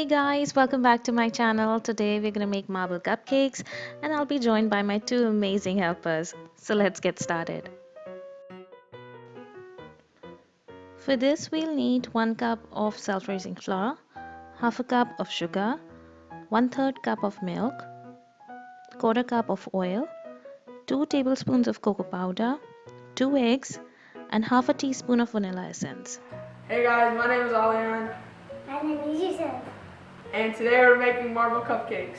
guys, welcome back to my channel. Today we're gonna make marble cupcakes and I'll be joined by my two amazing helpers. So let's get started. For this we'll need 1 cup of self-raising flour, half a cup of sugar, 1/3 cup of milk, quarter cup of oil, 2 tablespoons of cocoa powder, 2 eggs and half a teaspoon of vanilla essence. Hey guys, my name is Alian. My name is Yusuf. And today we're making marble cupcakes.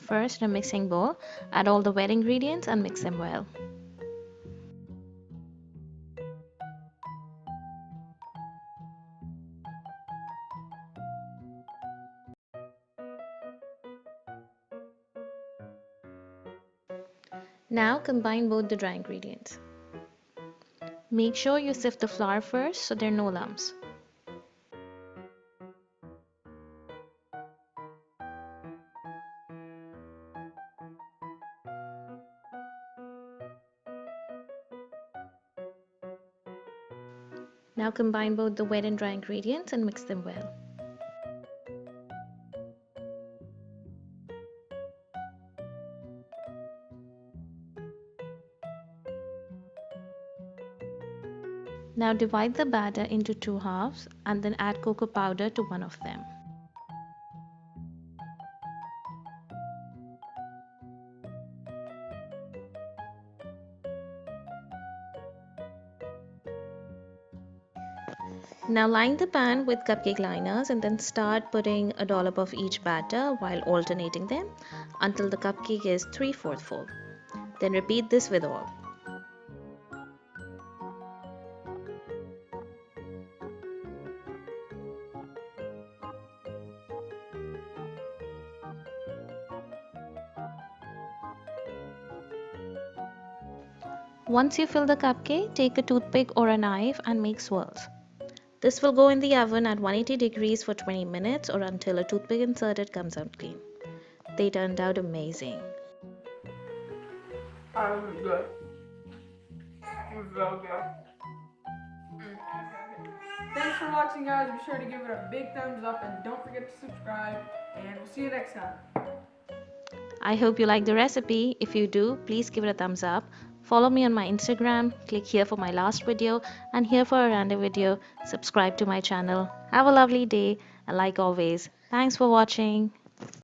First, in a mixing bowl, add all the wet ingredients and mix them well. Now combine both the dry ingredients. Make sure you sift the flour first so there are no lumps. Now combine both the wet and dry ingredients and mix them well. Now divide the batter into 2 halves and then add cocoa powder to one of them. Now line the pan with cupcake liners and then start putting a dollop of each batter while alternating them until the cupcake is 3/4 full. Then repeat this with all. Once you fill the cupcake, take a toothpick or a knife and make swirls. This will go in the oven at 180 degrees for 20 minutes or until a toothpick inserted comes out clean. They turned out amazing. This is good. It was so good. Thanks for watching, guys. Be sure to give it a big thumbs up and don't forget to subscribe. And we'll see you next time. I hope you like the recipe. If you do, please give it a thumbs up. Follow me on my Instagram, click here for my last video and here for a random video. Subscribe to my channel. Have a lovely day and like always, thanks for watching.